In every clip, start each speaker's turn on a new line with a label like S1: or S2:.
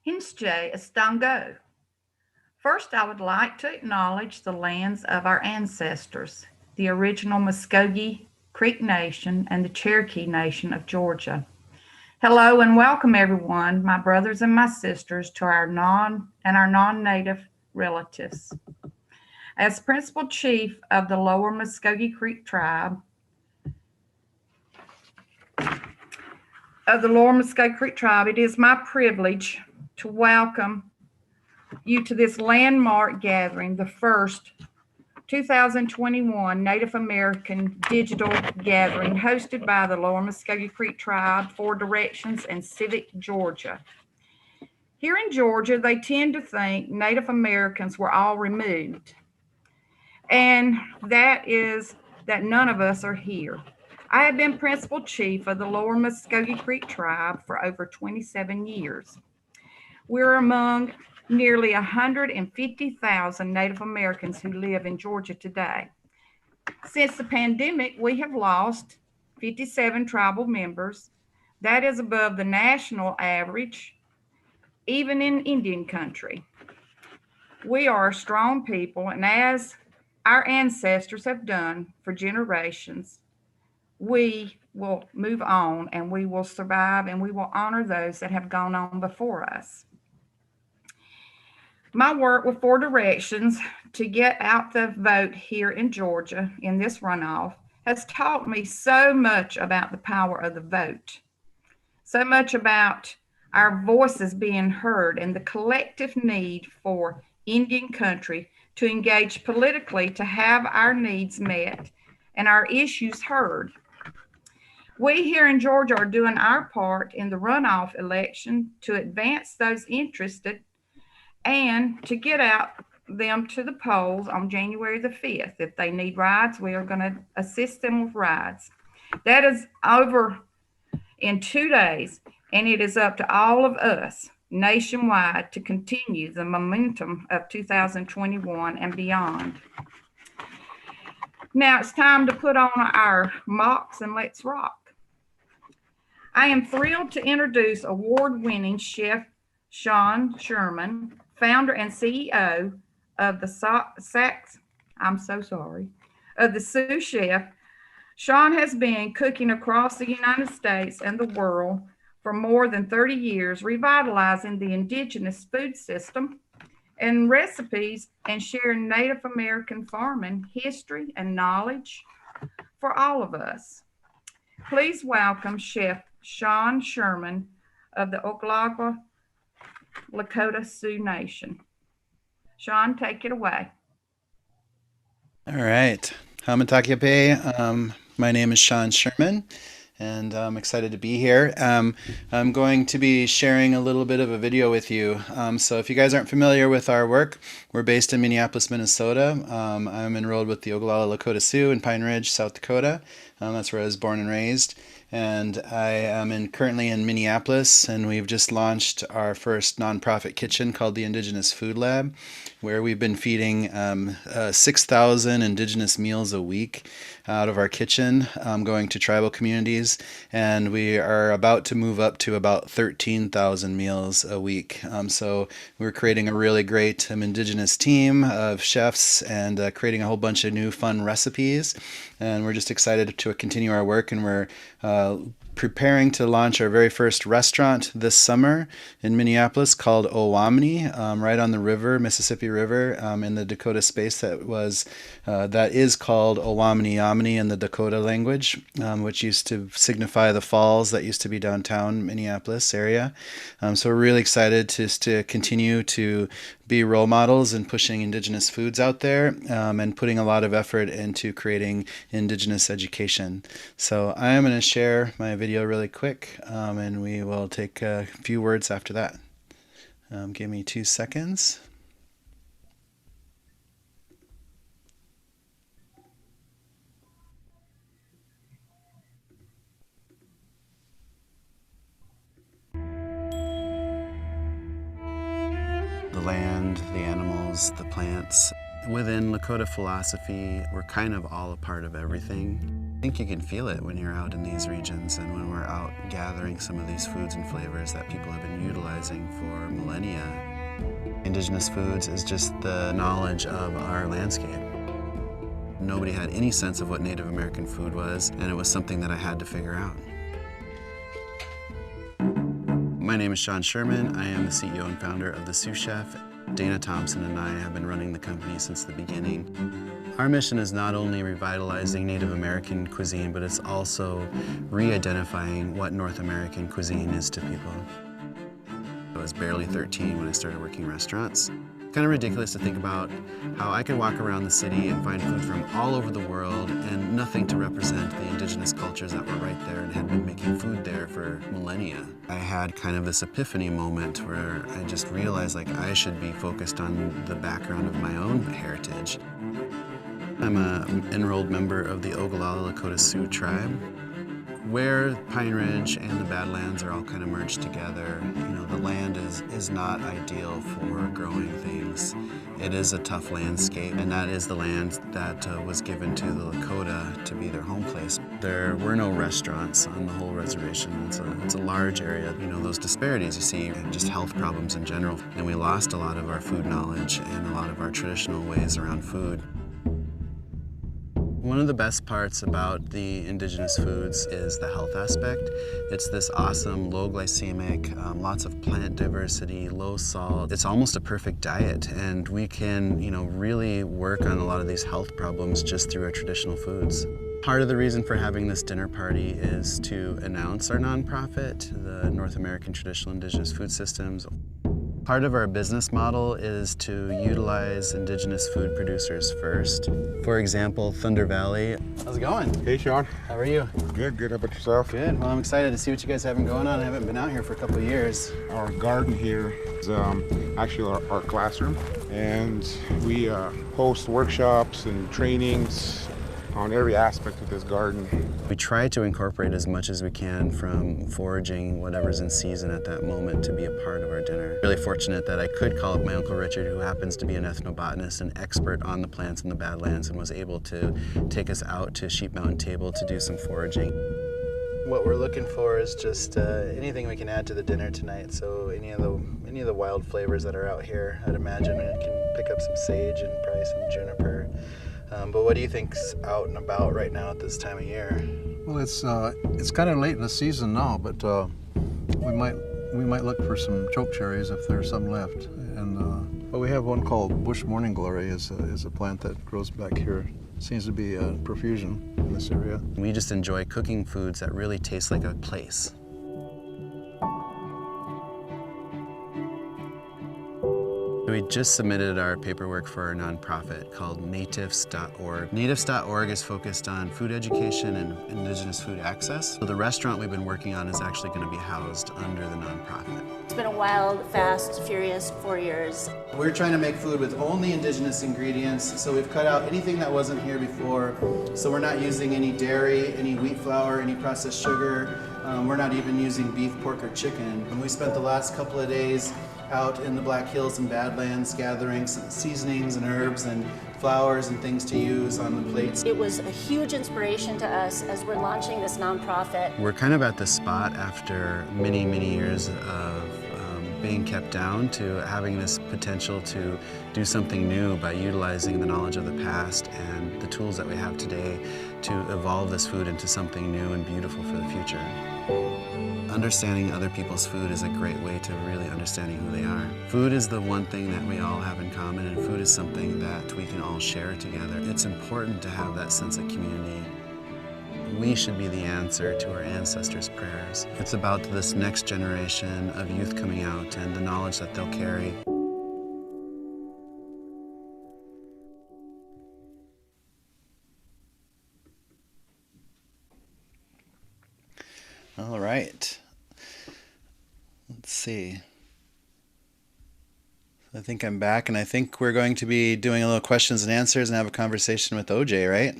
S1: Hinsche Estango. First, I would like to acknowledge the lands of our ancestors, the original Muskogee Creek Nation and the Cherokee Nation of Georgia. Hello and welcome everyone, my brothers and my sisters, to our non-native relatives. As principal chief of the Lower Muskogee Creek tribe, it is my privilege to welcome you to this landmark gathering, the first 2021 Native American Digital Gathering hosted by the Lower Muskogee Creek Tribe, Four Directions, and Civic Georgia. Here in Georgia, they tend to think Native Americans were all removed, and that is that none of us are here. I have been principal chief of the Lower Muskogee Creek Tribe for over 27 years. We're among nearly 150,000 Native Americans who live in Georgia today. Since the pandemic, we have lost 57 tribal members. That is above the national average, even in Indian country. We are a strong people, and as our ancestors have done for generations, we will move on and we will survive and we will honor those that have gone on before us. My work with Four Directions to get out the vote here in Georgia in this runoff has taught me so much about the power of the vote, so much about our voices being heard and the collective need for Indian country to engage politically to have our needs met and our issues heard. We here in Georgia are doing our part in the runoff election to advance those interested and to get out them to the polls on January the 5th. If they need rides, we are going to assist them with rides. That is over in 2 days, and it is up to all of us nationwide to continue the momentum of 2021 and beyond. Now it's time to put on our mocks and let's rock. I am thrilled to introduce award-winning chef Sean Sherman, founder and CEO of the Sioux Chef. Sean has been cooking across the United States and the world for more than 30 years, revitalizing the indigenous food system and recipes and sharing Native American farming history and knowledge for all of us. Please welcome Chef Sean Sherman of the Oglala Lakota Sioux Nation. Sean, take it away.
S2: All right. Hamatakiape. My name is Sean Sherman, and I'm excited to be here. I'm going to be sharing a little bit of a video with you. So if you guys aren't familiar with our work, we're based in Minneapolis, Minnesota. I'm enrolled with the Oglala Lakota Sioux in Pine Ridge, South Dakota. That's where I was born and raised. And I am currently in Minneapolis, and we've just launched our first nonprofit kitchen called the Indigenous Food Lab, where we've been feeding 6,000 indigenous meals a week out of our kitchen, going to tribal communities, and we are about to move up to about 13,000 meals a week. So we're creating a really great indigenous team of chefs and creating a whole bunch of new fun recipes, and we're just excited to continue our work, and we're preparing to launch our very first restaurant this summer in Minneapolis called Owamni, right on the river, Mississippi River, in the Dakota space that is called Owamni in the Dakota language, which used to signify the falls that used to be downtown Minneapolis area. So we're really excited to continue to be role models and pushing indigenous foods out there, and putting a lot of effort into creating indigenous education. So I am going to share my video really quick, and we will take a few words after that. Give me 2 seconds. The land, the animals, the plants. Within Lakota philosophy, we're kind of all a part of everything. think you can feel it when you're out in these regions and when we're out gathering some of these foods and flavors that people have been utilizing for millennia. Indigenous foods is just the knowledge of our landscape. Nobody had any sense of what Native American food was, and it was something that I had to figure out. My name is Sean Sherman. I am the CEO and founder of the Sioux Chef. Dana Thompson and I have been running the company since the beginning. Our mission is not only revitalizing Native American cuisine, but it's also re-identifying what North American cuisine is to people. I was barely 13 when I started working restaurants. Kind of ridiculous to think about how I could walk around the city and find food from all over the world and nothing to represent the indigenous cultures that were right there and had been making food there for millennia. I had kind of this epiphany moment where I just realized like I should be focused on the background of my own heritage. I'm an enrolled member of the Ogallala Lakota Sioux tribe, where Pine Ridge and the Badlands are all kind of merged together. You know, the land is not ideal for growing things. It is a tough landscape, and that is the land that was given to the Lakota to be their home place. There were no restaurants on the whole reservation. It's a large area. You know, those disparities you see, and just health problems in general. And we lost a lot of our food knowledge and a lot of our traditional ways around food. One of the best parts about the indigenous foods is the health aspect. It's this awesome, low glycemic, lots of plant diversity, low salt. It's almost a perfect diet, and we can, you know, really work on a lot of these health problems just through our traditional foods. Part of the reason for having this dinner party is to announce our nonprofit, the North American Traditional Indigenous Food Systems. Part of our business model is to utilize indigenous food producers first. For example, Thunder Valley. How's it going?
S3: Hey, Sean.
S2: How are you?
S3: Good. How about yourself?
S2: Good. Well, I'm excited to see what you guys have going on. I haven't been out here for a couple of years.
S3: Our garden here is actually our classroom, and we host workshops and trainings on every aspect of this garden.
S2: We try to incorporate as much as we can from foraging whatever's in season at that moment to be a part of our dinner. Really fortunate that I could call up my Uncle Richard, who happens to be an ethnobotanist, an expert on the plants in the Badlands, and was able to take us out to Sheep Mountain Table to do some foraging. What we're looking for is just anything we can add to the dinner tonight. So any of the wild flavors that are out here, I'd imagine we can pick up some sage and probably some juniper. But what do you think's out and about right now at this time of year?
S4: Well, it's kind of late in the season now, but we might look for some choke cherries if there's some left. And but we have one called Bush Morning Glory, is a plant that grows back here. Seems to be a profusion in this area.
S2: We just enjoy cooking foods that really taste like a place. We just submitted our paperwork for our nonprofit called Natives.org. Natives.org is focused on food education and indigenous food access. So the restaurant we've been working on is actually going to be housed under the nonprofit.
S5: It's been a wild, fast, furious 4 years.
S2: We're trying to make food with only indigenous ingredients, so we've cut out anything that wasn't here before. So we're not using any dairy, any wheat flour, any processed sugar. We're not even using beef, pork, or chicken. And we spent the last couple of days out in the Black Hills and Badlands gathering some seasonings and herbs and flowers and things to use on the plates.
S5: It was a huge inspiration to us as we're launching this nonprofit.
S2: We're kind of at the spot after many, many years of being kept down to having this potential to do something new by utilizing the knowledge of the past and the tools that we have today to evolve this food into something new and beautiful for the future. Understanding other people's food is a great way to really understanding who they are. Food is the one thing that we all have in common, and food is something that we can all share together. It's important to have that sense of community. We should be the answer to our ancestors' prayers. It's about this next generation of youth coming out and the knowledge that they'll carry. All right. Let's see. I think I'm back, and I think we're going to be doing a little questions and answers and have a conversation with OJ, right?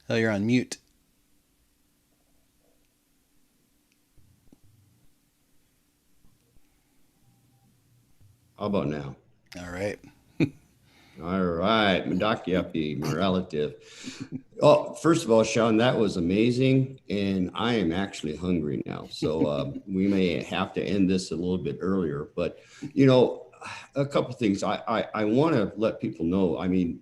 S2: Oh, you're on mute.
S6: How about now?
S2: All right.
S6: All right, Mendakiapi, my relative. Oh, first of all, Sean, that was amazing, and I am actually hungry now. So we may have to end this a little bit earlier. But you know, a couple things I want to let people know. I mean,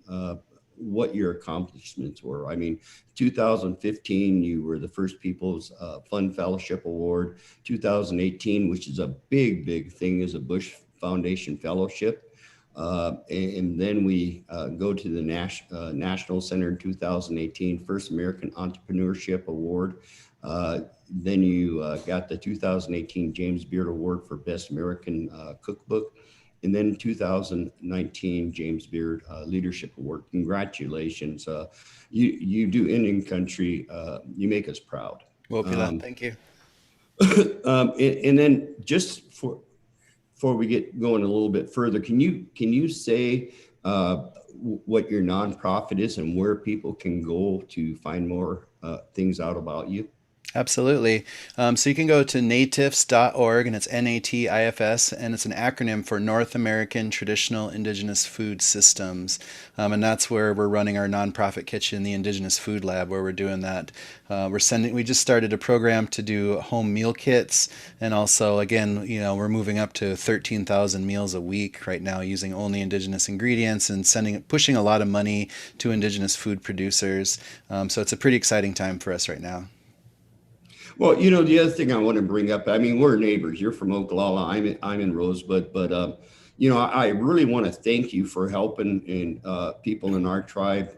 S6: what your accomplishments were. I mean, 2015, you were the first People's Fund Fellowship Award. 2018, which is a big thing, is a Bush Foundation Fellowship. And then we go to the National Center in 2018, First American Entrepreneurship Award. Then you got the 2018 James Beard Award for Best American Cookbook. And then 2019 James Beard Leadership Award. Congratulations. You do Indian country. You make us proud.
S2: Thank you.
S6: And then just before we get going a little bit further, can you say what your nonprofit is and where people can go to find more things out about you?
S2: Absolutely. So you can go to natifs.org, and it's NATIFS, and it's an acronym for North American Traditional Indigenous Food Systems. And that's where we're running our nonprofit kitchen, the Indigenous Food Lab, where we're doing that. We just started a program to do home meal kits. And also, again, we're moving up to 13,000 meals a week right now using only Indigenous ingredients and pushing a lot of money to Indigenous food producers. So it's a pretty exciting time for us right now.
S6: Well, the other thing I want to bring up, I mean, we're neighbors. You're from Oglala. I'm in Rosebud, but I really want to thank you for helping people in our tribe.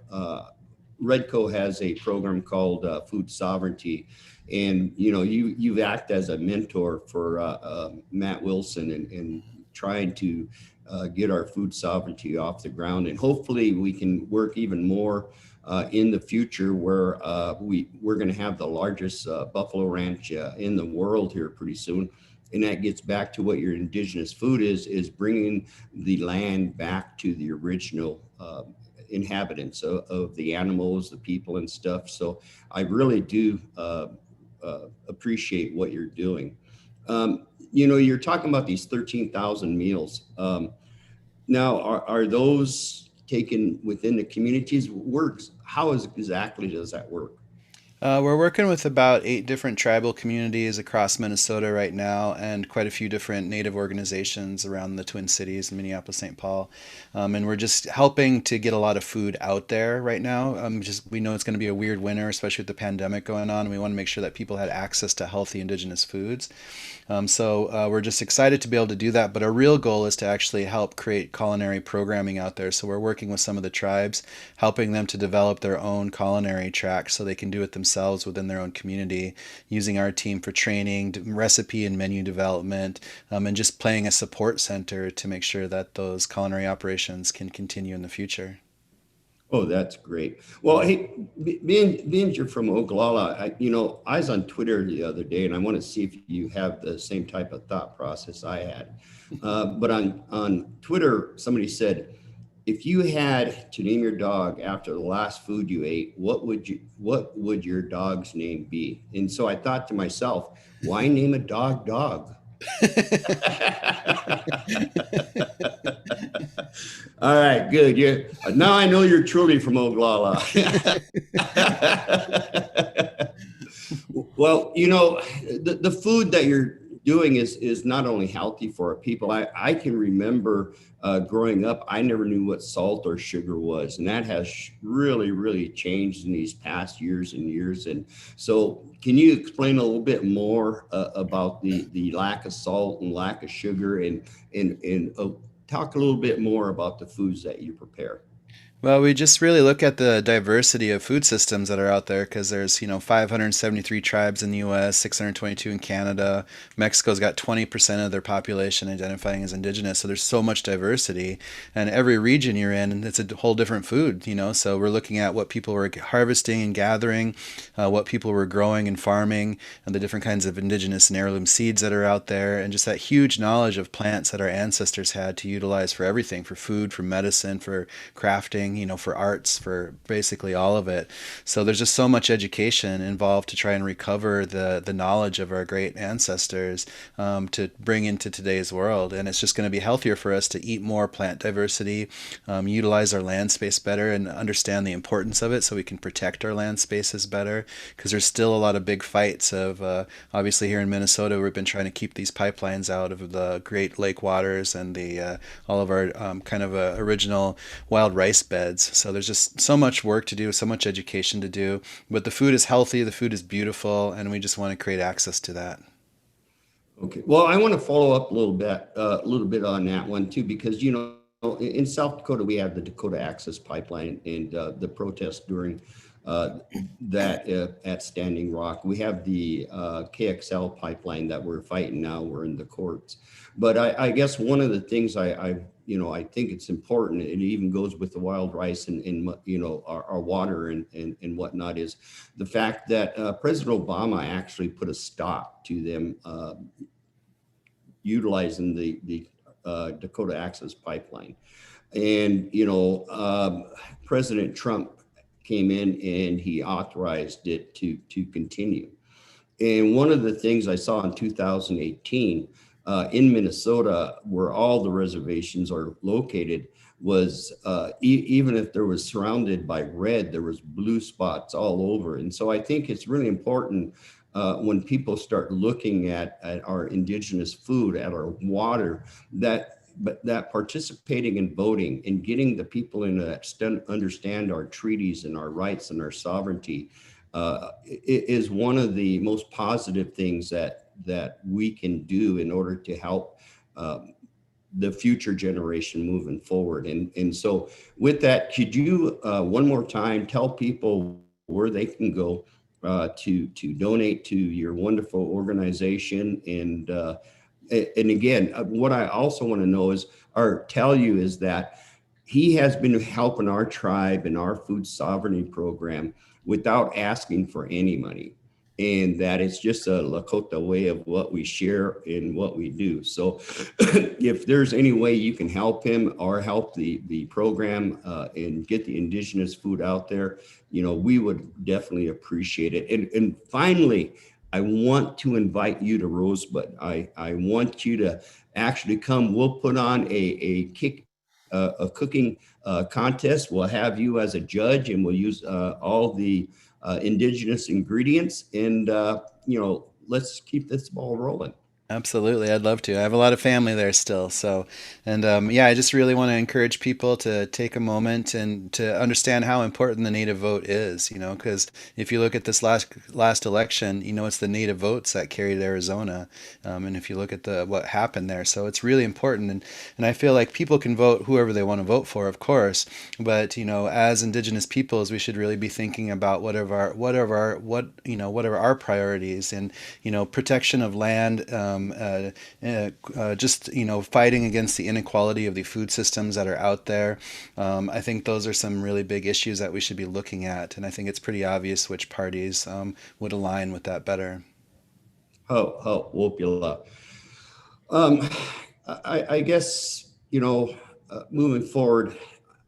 S6: Redco has a program called Food Sovereignty, and you act as a mentor for Matt Wilson and trying to get our food sovereignty off the ground, and hopefully we can work even more in the future, where we're going to have the largest buffalo ranch in the world here pretty soon. And that gets back to what your indigenous food is bringing the land back to the original inhabitants of the animals, the people and stuff. So I really do appreciate what you're doing. You're talking about these 13,000 meals. Now, are those taken within the communities? How exactly does that work?
S2: We're working with about 8 different tribal communities across Minnesota right now, and quite a few different Native organizations around the Twin Cities, Minneapolis, St. Paul. And we're just helping to get a lot of food out there right now. We know it's going to be a weird winter, especially with the pandemic going on. And we want to make sure that people had access to healthy indigenous foods. So we're just excited to be able to do that. But our real goal is to actually help create culinary programming out there. So we're working with some of the tribes, helping them to develop their own culinary tracks so they can do it themselves within their own community, using our team for training, recipe and menu development, and just playing a support center to make sure that those culinary operations can continue in the future.
S6: Oh, that's great. Well, hey, being you're from Oglala, I was on Twitter the other day, and I want to see if you have the same type of thought process I had. But on Twitter, somebody said, if you had to name your dog after the last food you ate, what would your dog's name be? And so I thought to myself, why name a dog dog? All right, good. Now I know you're truly from Oglala. Well, the food that you're doing is not only healthy for our people. I can remember growing up, I never knew what salt or sugar was. And that has really, really changed in these past years and years. And so can you explain a little bit more about the lack of salt and lack of sugar, and talk a little bit more about the foods that you prepare?
S2: Well, we just really look at the diversity of food systems that are out there, because there's 573 tribes in the U.S., 622 in Canada. Mexico's got 20% of their population identifying as indigenous, so there's so much diversity. And every region you're in, it's a whole different food, So we're looking at what people were harvesting and gathering, what people were growing and farming, and the different kinds of indigenous and heirloom seeds that are out there, and just that huge knowledge of plants that our ancestors had to utilize for everything, for food, for medicine, for crafting. everything, for arts, for basically all of it. So there's just so much education involved to try and recover the knowledge of our great ancestors, to bring into today's world. And it's just going to be healthier for us to eat more plant diversity, utilize our land space better, and understand the importance of it so we can protect our land spaces better. Because there's still a lot of big fights of, obviously here in Minnesota, we've been trying to keep these pipelines out of the Great Lake waters and the all of our kind of original wild rice beds. So there's just so much work to do, so much education to do. But the food is healthy, the food is beautiful, and we just want to create access to that.
S6: Okay. Well, I want to follow up a little bit on that one too, because in South Dakota we have the Dakota Access Pipeline and the protest during that at Standing Rock. We have the KXL pipeline that we're fighting now. We're in the courts. But I guess one of the things I think it's important, and it even goes with the wild rice and our water and whatnot, is the fact that President Obama actually put a stop to them utilizing the Dakota Access Pipeline. And, President Trump came in and he authorized it to continue. And one of the things I saw in 2018 in Minnesota, where all the reservations are located, was even if there was surrounded by red, there was blue spots all over. And so I think it's really important when people start looking at our indigenous food, at our water, that participating in voting and getting the people in that understand our treaties and our rights and our sovereignty is one of the most positive things that we can do in order to help the future generation moving forward. And so with that, could you one more time tell people where they can go to donate to your wonderful organization? And again, what I also want to know is, or tell you, is that he has been helping our tribe and our food sovereignty program without asking for any money. And that it's just a Lakota way of what we share and what we do. So if there's any way you can help him or help the program and get the indigenous food out there, we would definitely appreciate it. And finally, I want to invite you to Rosebud. I want you to actually come. We'll put on a cooking contest. We'll have you as a judge, and we'll use all the indigenous ingredients, and let's keep this ball rolling.
S2: Absolutely. I'd love to. I have a lot of family there still. So, and I just really want to encourage people to take a moment and to understand how important the Native vote is, because if you look at this last election, it's the Native votes that carried Arizona. And if you look at what happened there, so it's really important. And I feel like people can vote whoever they want to vote for, of course, but, as Indigenous peoples, we should really be thinking about what are our priorities, and, protection of land, just fighting against the inequality of the food systems that are out there. I think those are some really big issues that we should be looking at, and I think it's pretty obvious which parties would align with that better.
S6: Wopula. I guess moving forward,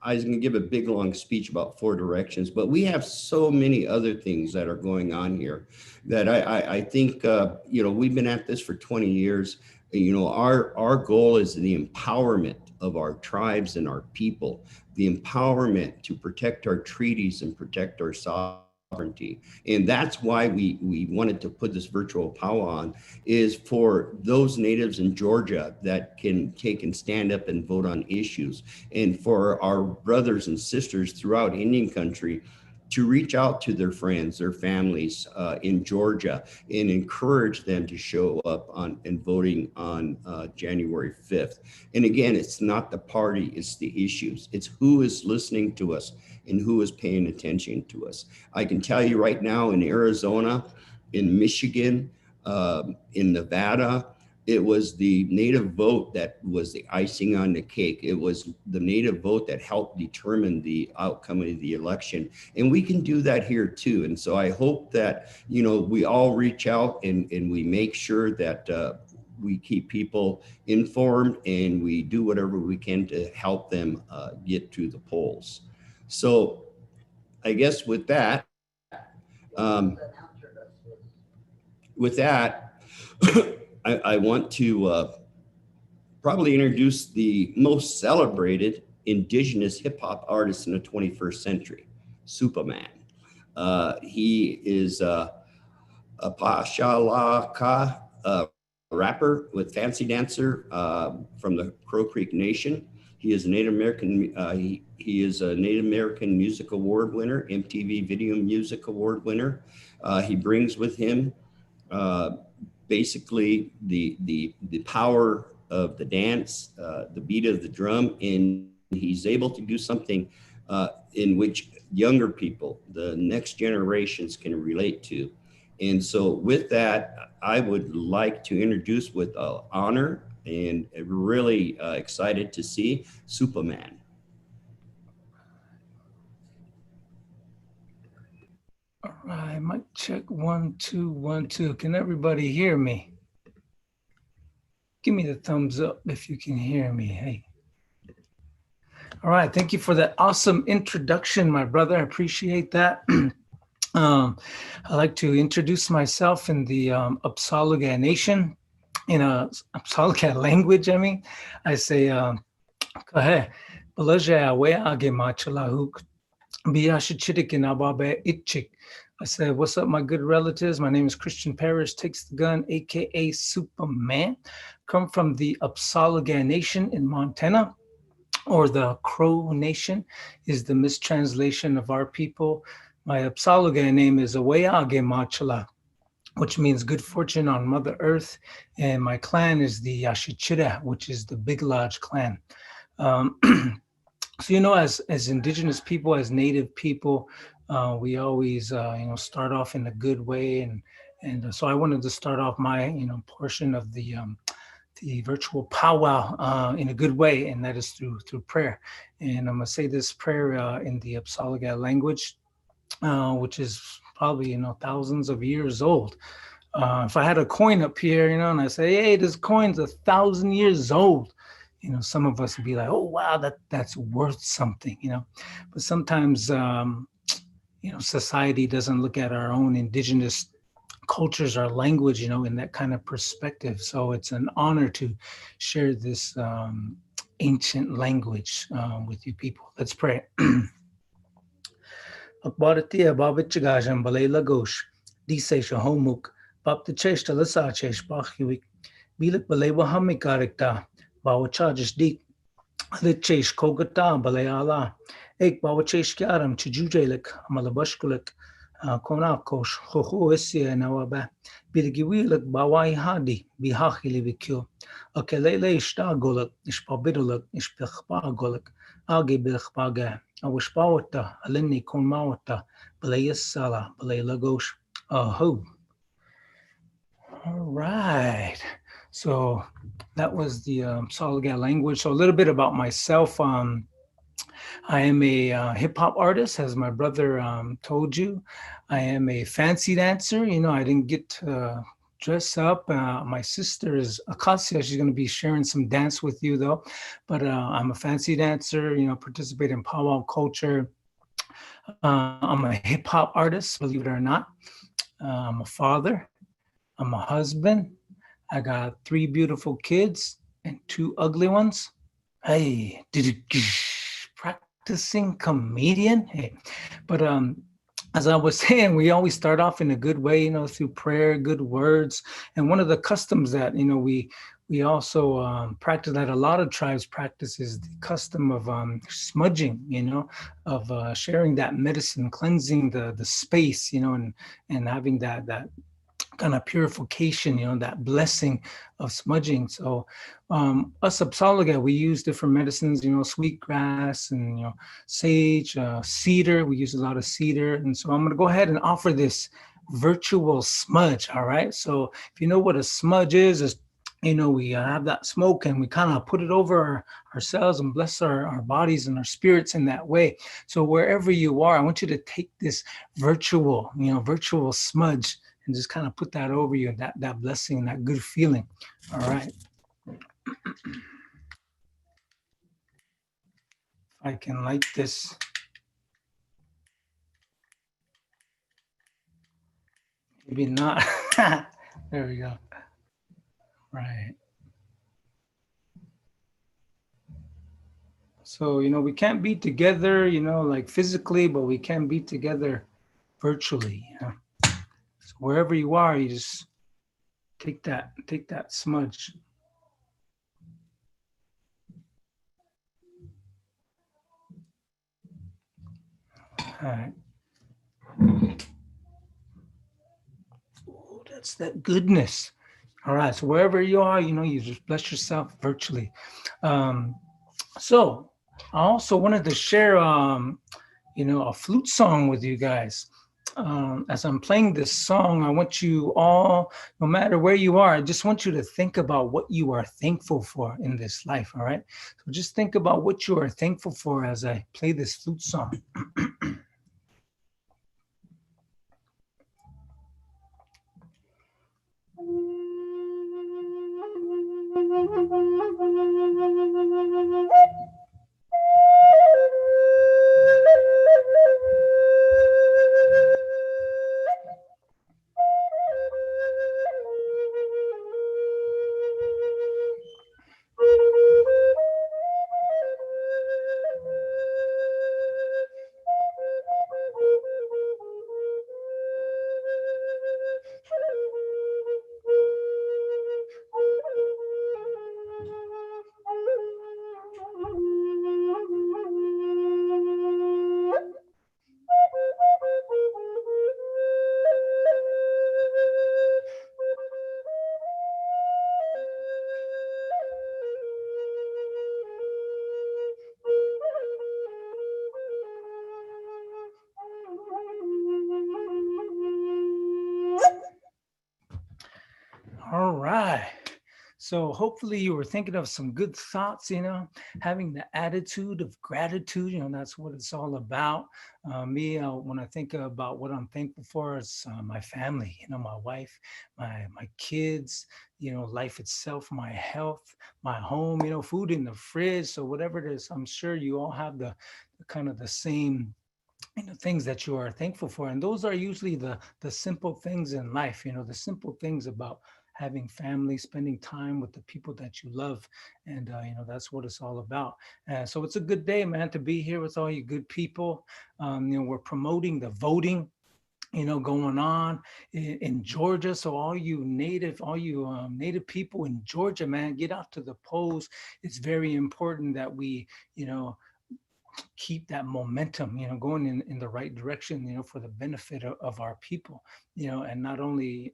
S6: I was going to give a big long speech about 4 directions, but we have so many other things that are going on here that I think, we've been at this for 20 years. Our goal is the empowerment of our tribes and our people, the empowerment to protect our treaties and protect our sovereignty. And that's why we wanted to put this virtual powwow on, is for those natives in Georgia that can take and stand up and vote on issues, and for our brothers and sisters throughout Indian country to reach out to their friends, their families in Georgia, and encourage them to show up and voting on January 5th. And again, it's not the party, it's the issues. It's who is listening to us and who is paying attention to us. I can tell you right now, in Arizona, in Michigan, in Nevada, it was the Native vote that was the icing on the cake. It was the Native vote that helped determine the outcome of the election. And we can do that here too. And so I hope that, we all reach out and we make sure that we keep people informed, and we do whatever we can to help them get to the polls. So I guess with that, I want to probably introduce the most celebrated indigenous hip hop artist in the 21st century, Supaman. He is a Pashalaka rapper with fancy dancer from the Crow Creek Nation. He is a Native American. He is a Native American Music Award winner, MTV Video Music Award winner. He brings with him basically the power of the dance, the beat of the drum, and he's able to do something in which younger people, the next generations, can relate to. And so with that, I would like to introduce with honor and really excited to see Supaman.
S7: All right, mic check 1 2 1 2. Can everybody hear me? Give me the thumbs up if you can hear me. Hey. All right, thank you for that awesome introduction, my brother. I appreciate that. I'd like to introduce myself in the Apsaluga Nation, in a Apsaluga language. I say, kahe, balaja awe age machalahuk, biashichitik in ababe itchik. I said, what's up, my good relatives? My name is Christian Parrish, Takes the Gun, aka Supaman. Come from the Apsaluga Nation in Montana, or the Crow Nation is the mistranslation of our people. My Apsaluga name is Aweyage Machala, which means good fortune on Mother Earth. And my clan is the Yashichira, which is the Big Lodge clan. So, as indigenous people, as native people, we always, start off in a good way. And so I wanted to start off my, portion of the virtual powwow in a good way, and that is through prayer. And I'm going to say this prayer in the Apsaluga language, which is probably, thousands of years old. If I had a coin up here, and I say, hey, this coin's 1,000 years old, some of us would be like, oh, wow, that's worth something, But sometimes, society doesn't look at our own indigenous cultures, our language, in that kind of perspective. So it's an honor to share this ancient language with you people. Let's pray. Akbaratia Babichagajam Balela Gosh, Disesha Homuk, Bap the Chesh Talasa Chesh Bachiwik, Bilik Balewa Hamikarikta, Bawa Charges Deep, the Chesh Kogata Baleala, Ek Bawa Chesh Karam, Chijujelik, Malabushkulik, Konakos, Hoho Essia Nawaba, Bilgiwilik Bawai Hadi, Bihachili Vikyo, Akelele Stagolak, Ishpabidolak, Ishpechpagolak, Agi Bilchpaga. Awishpawata, Alini Konmawata, Balayas Sala, Balay Lagos, Aho. All right. So that was the Apsaluga language. So a little bit about myself. I am a hip hop artist, as my brother told you. I am a fancy dancer. I didn't get to dress up. My sister is Acosia. She's going to be sharing some dance with you, though. But I'm a fancy dancer, participate in powwow culture. I'm a hip hop artist, believe it or not. I'm a father. I'm a husband. I got 3 beautiful kids and 2 ugly ones. Hey, practicing comedian. Hey, but as I was saying, we always start off in a good way, through prayer, good words. And one of the customs that, we also practice, that a lot of tribes practice, is the custom of smudging, of sharing that medicine, cleansing the space, and having that kind of purification, that blessing of smudging. So us Apsaluga, we use different medicines, sweetgrass and, sage, cedar. We use a lot of cedar. And so I'm going to go ahead and offer this virtual smudge. All right. So if you know what a smudge is we have that smoke and we kind of put it over ourselves and bless our bodies and our spirits in that way. So wherever you are, I want you to take this virtual smudge and just kind of put that over you, that blessing, that good feeling. All right. I can light this Maybe not. There we go. Right. So, we can't be together, like physically, but we can be together virtually. So wherever you are, you just take that smudge. All right. Oh, that's that goodness. All right. So wherever you are, you just bless yourself virtually. So I also wanted to share, a flute song with you guys. As I'm playing this song, I want you all, no matter where you are, I just want you to think about what you are thankful for in this life, all right? So just think about what you are thankful for as I play this flute song. All right. So hopefully you were thinking of some good thoughts, having the attitude of gratitude, that's what it's all about. Me, when I think about what I'm thankful for, it's my family, my wife, my kids, life itself, my health, my home, food in the fridge. So whatever it is, I'm sure you all have the kind of the same things that you are thankful for. And those are usually the simple things in life, the simple things about having family, spending time with the people that you love. And, that's what it's all about. So it's a good day, man, to be here with all you good people. We're promoting the voting, going on in Georgia. So all you native people in Georgia, man, get out to the polls. It's very important that we, keep that momentum, going in the right direction, for the benefit of our people, and not only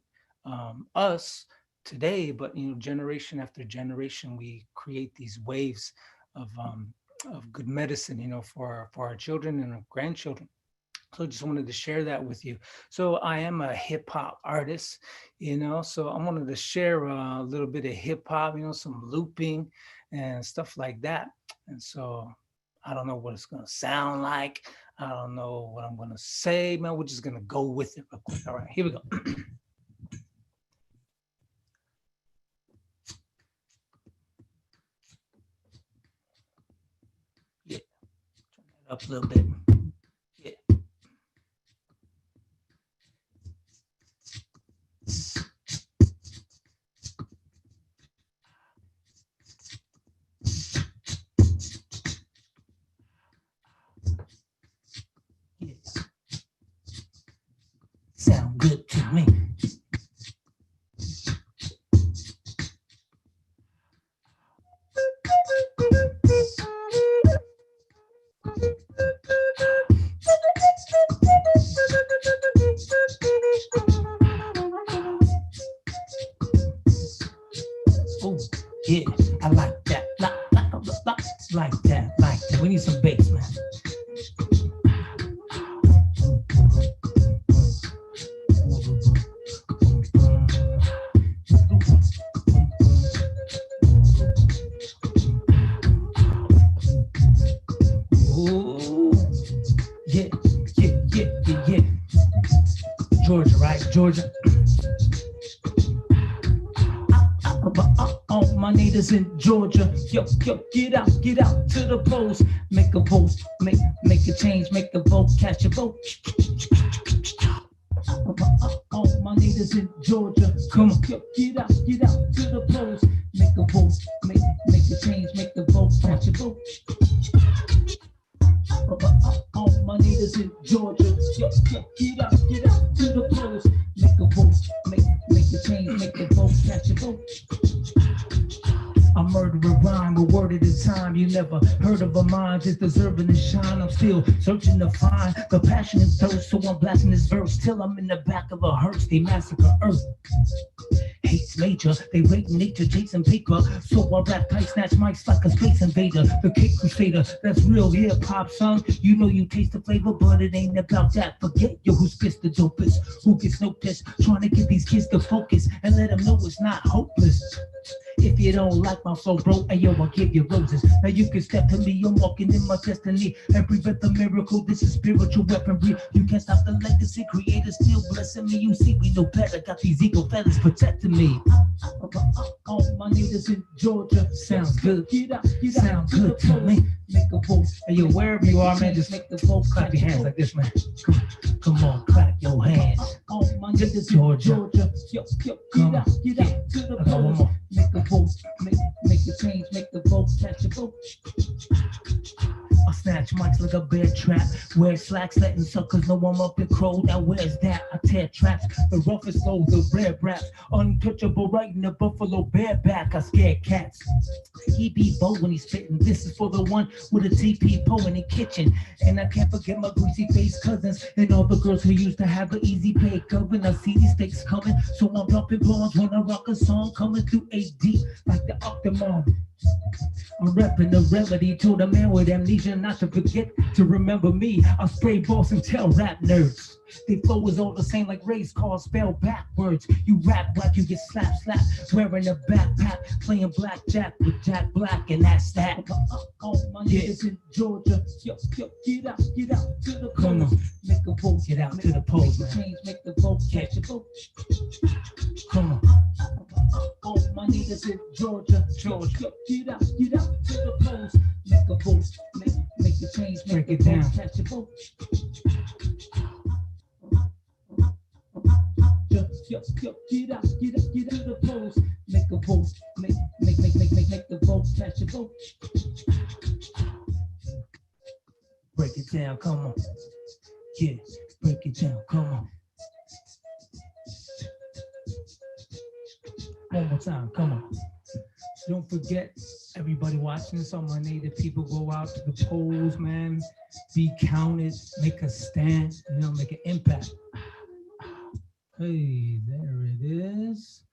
S7: us today, but generation after generation, we create these waves of good medicine, for our children and our grandchildren. So I just wanted to share that with you. So I am a hip hop artist, so I wanted to share a little bit of hip hop, some looping and stuff like that. And so I don't know what it's going to sound like. I don't know what I'm going to say, man. We're just going to go with it real quick. All right, here we go. Yeah, turn that up a little bit. Yeah. Yes. Sound good to me. Oh, yeah, I like that. Like that. We need some bass, man. Ooh, yeah. Georgia, right? Georgia. All my natives in Georgia, yo, get out to the polls, make a vote, make a change, make a vote, cast your vote. All my niggas in Georgia, come on, get out to the polls. Make a vote, make a change, make the vote, catch a vote. All my niggas in Georgia, get out to the polls. Make a vote, make a change, make the vote, catch a vote. I murder a rhyme, a word at a time. You never heard of a mind just deserving to shine. I'm still searching to find the passion and thirst, so I'm blasting this verse till I'm in the back of a hearse. They massacre Earth. Hates major, they rape nature, chasing paper. So I rap tight, snatch mics like a space invader. The Kick Crusader, that's real hip hop, son. You know you taste the flavor, but it ain't about that. Forget yo, who spits the dopest, who gets noticed. Trying to get these kids to focus and let them know it's not hopeless. If you don't like my flow, bro, and yo, I'll give you roses. Now you can step to me, I'm walking in my destiny and prevent the miracle. This is spiritual weaponry. You can't stop the legacy. Creator still blessing me. You see, we know better. Got these ego feathers protecting me. All my niggas in Georgia, sounds good. Sounds good to me. Make a vote. Hey, yo, wherever you are, man, just make the vote. Clap your hands like this, man. Come on, clap your hands. All my niggas in Georgia, come on, get out to the polls. Make a vote, make a change, make the vote, catch a vote. I snatch mics like a bear trap. Wear slacks, letting suckers know I'm up and crow. Now where's that? I tear tracks. The roughest flow, the rare raps. Untouchable, right in the buffalo bareback. I scare cats. He be bold when he's spitting. This is for the one with a TP Poe in the kitchen. And I can't forget my greasy face cousins and all the girls who used to have an easy bake oven. I see these stakes coming, so I'm dropping bombs when I rock a song coming through AD like the Octomom. I'm repping the remedy to the man with amnesia not to forget to remember me. I spray balls and tell rap nerds. They flow is all the same like race cars spelled backwards. You rap like you get slap, wearing a backpack, playing blackjack with Jack Black, and that's that. All my niggas in Georgia, get out to the come on, make a vote, get out to the polls, man. Change, make the vote, catch a vote. Come on. All my niggas in Georgia, get out to the polls, make a vote, make a change, make the vote, catch a vote. Get out to the polls, make a vote, make the vote, catch a vote. Break it down, come on. Yeah, break it down, come on. One more time, come on. Don't forget, everybody watching this, all my native people, go out to the polls, man. Be counted, make a stand, make an impact. Hey, there it is.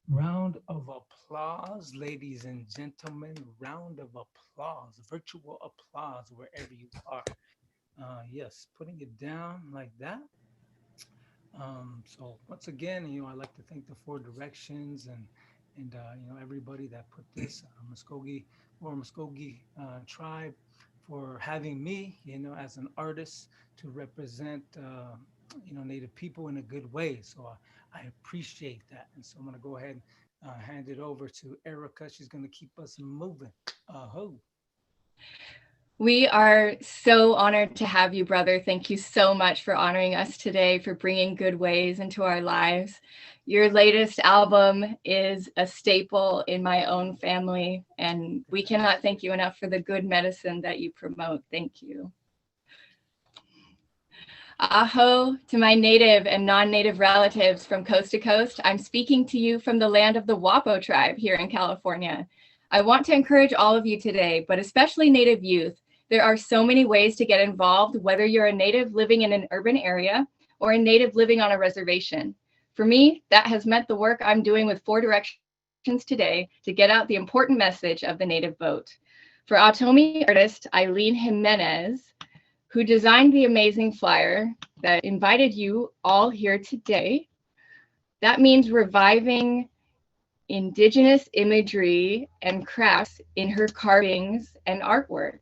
S7: Round of applause, ladies and gentlemen. Round of applause, virtual applause, wherever you are. Yes, putting it down like that. So once again, I'd like to thank the Four Directions and everybody that put this Muskogee tribe for having me, as an artist to represent, Native people in a good way. So I appreciate that. And so I'm going to go ahead and hand it over to Erica. She's going to keep us moving.
S8: We are so honored to have you, brother. Thank you so much for honoring us today, for bringing good ways into our lives. Your latest album is a staple in my own family, and we cannot thank you enough for the good medicine that you promote. Thank you. Aho to my native and non-native relatives from coast to coast. I'm speaking to you from the land of the Wapo tribe here in California. I want to encourage all of you today, but especially Native youth. There are so many ways to get involved, whether you're a Native living in an urban area or a Native living on a reservation. For me, that has meant the work I'm doing with Four Directions today to get out the important message of the Native vote. For Automi artist Eileen Jimenez, who designed the amazing flyer that invited you all here today, that means reviving Indigenous imagery and crafts in her carvings and artwork.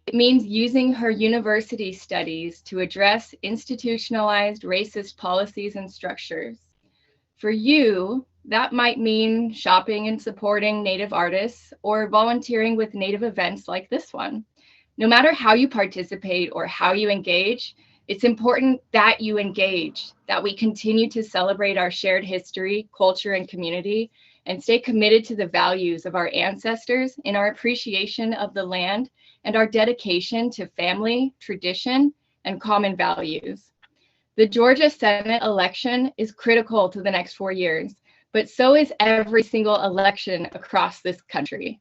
S8: It means using her university studies to address institutionalized racist policies and structures. For you, that might mean shopping and supporting Native artists or volunteering with Native events like this one. No matter how you participate or how you engage, It's important that you engage, that we continue to celebrate our shared history, culture, and community, and stay committed to the values of our ancestors in our appreciation of the land and our dedication to family, tradition, and common values. The Georgia Senate election is critical to the next 4 years, but so is every single election across this country.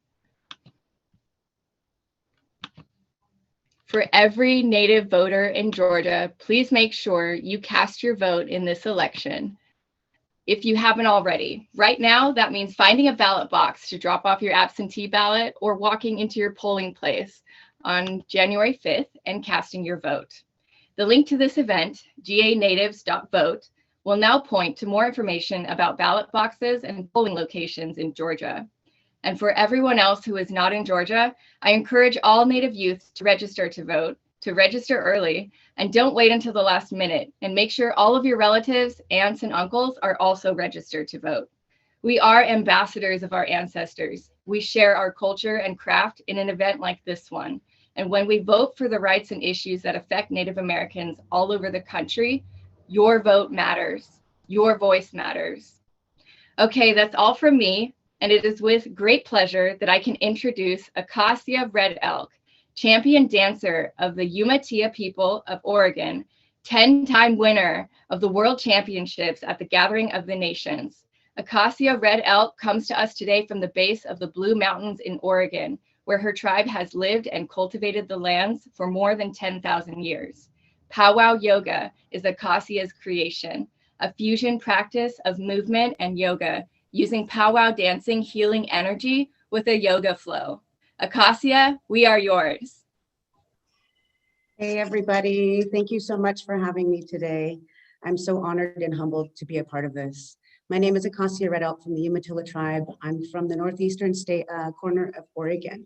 S8: For every Native voter in Georgia, please make sure you cast your vote in this election. If you haven't already, right now, that means finding a ballot box to drop off your absentee ballot or walking into your polling place on January 5th and casting your vote. The link to this event, ganatives.vote, will now point to more information about ballot boxes and polling locations in Georgia. And for everyone else who is not in Georgia, I encourage all Native youth to register to vote, to register early, and don't wait until the last minute, and make sure all of your relatives, aunts, and uncles are also registered to vote. We are ambassadors of our ancestors. We share our culture and craft in an event like this one. And when we vote for the rights and issues that affect Native Americans all over the country, your vote matters. Your voice matters. Okay, that's all from me. And it is with great pleasure that I can introduce Acosia Red Elk, champion dancer of the Umatilla people of Oregon, 10-time winner of the World Championships at the Gathering of the Nations. Acosia Red Elk comes to us today from the base of the Blue Mountains in Oregon, where her tribe has lived and cultivated the lands for more than 10,000 years. Powwow yoga is Acosia's creation, a fusion practice of movement and yoga, using powwow dancing healing energy with a yoga flow. Acosia, we are yours.
S9: Hey, everybody. Thank you so much for having me today. I'm so honored and humbled to be a part of this. My name is Acosia Red Elk from the Umatilla tribe. I'm from the northeastern state corner of Oregon.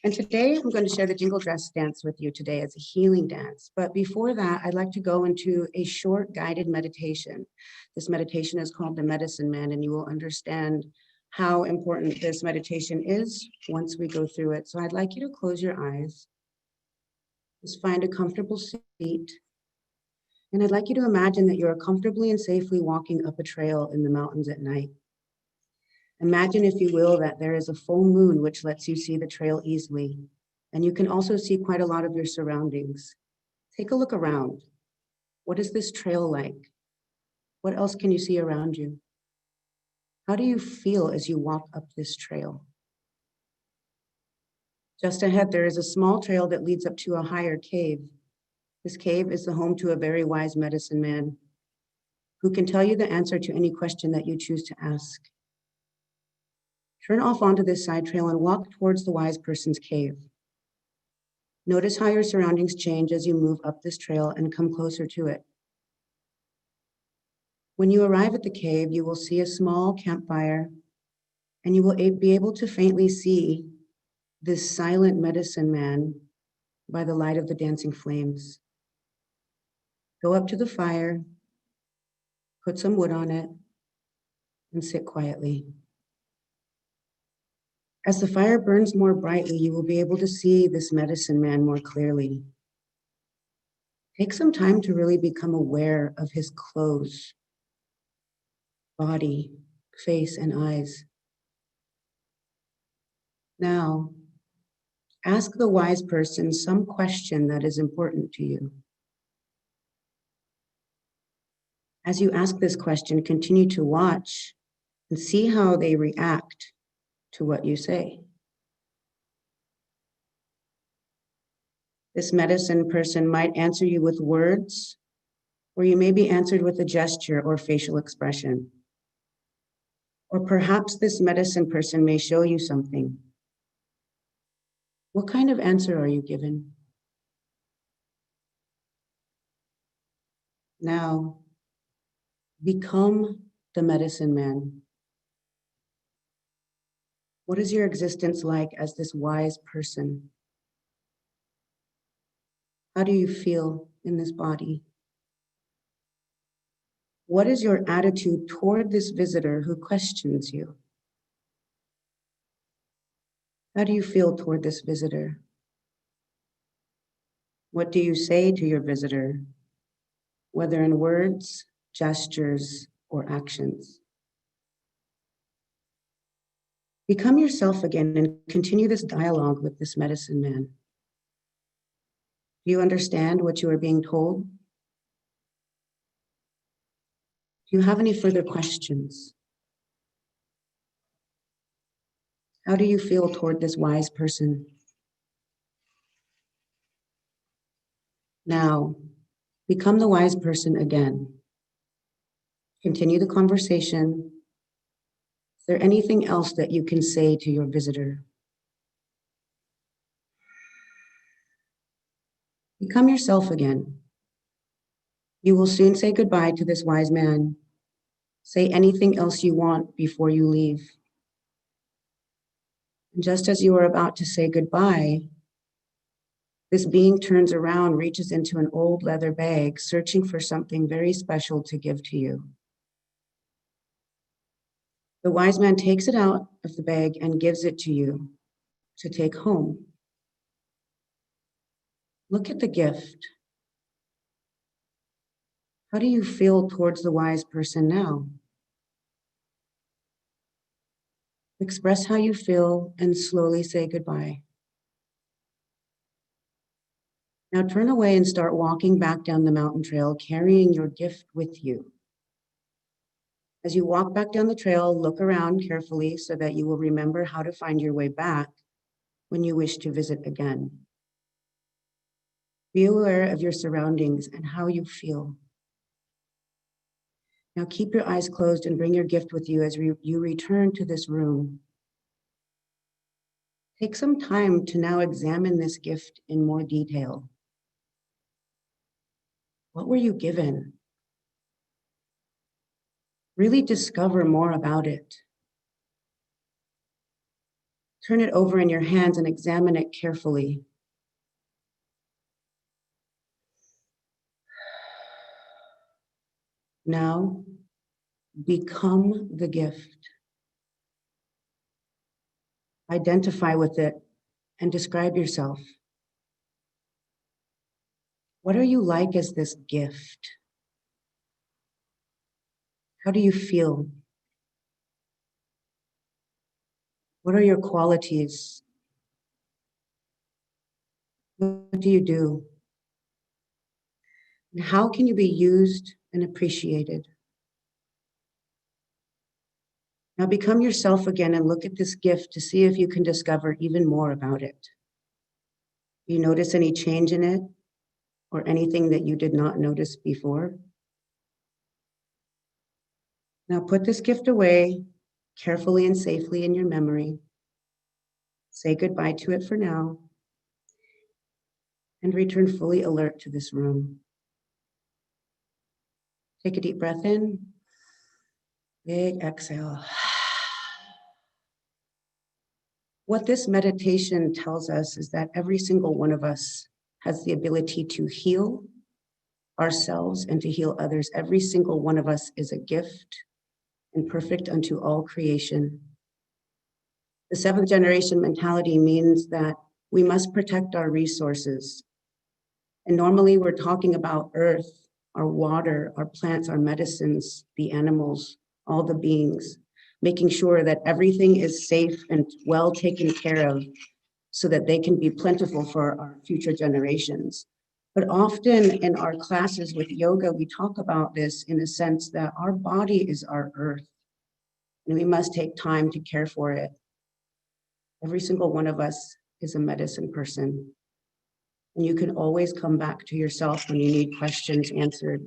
S9: And today I'm going to share the jingle dress dance with you today as a healing dance. But before that, I'd like to go into a short guided meditation. This meditation is called the Medicine Man, and you will understand how important this meditation is once we go through it. So I'd like you to close your eyes. Just find a comfortable seat. And I'd like you to imagine that you're comfortably and safely walking up a trail in the mountains at night. Imagine, if you will, that there is a full moon which lets you see the trail easily. And you can also see quite a lot of your surroundings. Take a look around. What is this trail like? What else can you see around you? How do you feel as you walk up this trail? Just ahead, there is a small trail that leads up to a higher cave. This cave is the home to a very wise medicine man who can tell you the answer to any question that you choose to ask. Turn off onto this side trail and walk towards the wise person's cave. Notice how your surroundings change as you move up this trail and come closer to it. When you arrive at the cave, you will see a small campfire, and you will be able to faintly see this silent medicine man by the light of the dancing flames. Go up to the fire, put some wood on it, and sit quietly. As the fire burns more brightly, you will be able to see this medicine man more clearly. Take some time to really become aware of his clothes, body, face, and eyes. Now, ask the wise person some question that is important to you. As you ask this question, continue to watch and see how they react to what you say. This medicine person might answer you with words, or you may be answered with a gesture or facial expression. Or perhaps this medicine person may show you something. What kind of answer are you given? Now, become the medicine man. What is your existence like as this wise person? How do you feel in this body? What is your attitude toward this visitor who questions you? How do you feel toward this visitor? What do you say to your visitor whether in words, gestures, or actions. Become yourself again and continue this dialogue with this medicine man. Do you understand what you are being told? Do you have any further questions? How do you feel toward this wise person? Now, become the wise person again. Continue the conversation. Is there anything else that you can say to your visitor? Become yourself again. You will soon say goodbye to this wise man. Say anything else you want before you leave. And just as you are about to say goodbye, this being turns around, reaches into an old leather bag, searching for something very special to give to you. The wise man takes it out of the bag and gives it to you to take home. Look at the gift. How do you feel towards the wise person now? Express how you feel and slowly say goodbye. Now turn away and start walking back down the mountain trail, carrying your gift with you. As you walk back down the trail, look around carefully so that you will remember how to find your way back when you wish to visit again. Be aware of your surroundings and how you feel. Now keep your eyes closed and bring your gift with you as you return to this room. Take some time to now examine this gift in more detail. What were you given? Really discover more about it. Turn it over in your hands and examine it carefully. Now, become the gift. Identify with it and describe yourself. What are you like as this gift? How do you feel? What are your qualities? What do you do? And how can you be used and appreciated? Now become yourself again and look at this gift to see if you can discover even more about it. Do you notice any change in it or anything that you did not notice before? Now put this gift away carefully and safely in your memory. Say goodbye to it for now and return fully alert to this room. Take a deep breath in, big exhale. What this meditation tells us is that every single one of us has the ability to heal ourselves and to heal others. Every single one of us is a gift and perfect unto all creation. The seventh generation mentality means that we must protect our resources. And normally we're talking about earth, our water, our plants, our medicines, the animals, all the beings, making sure that everything is safe and well taken care of so that they can be plentiful for our future generations. But often in our classes with yoga, we talk about this in a sense that our body is our earth and we must take time to care for it. Every single one of us is a medicine person. And you can always come back to yourself when you need questions answered.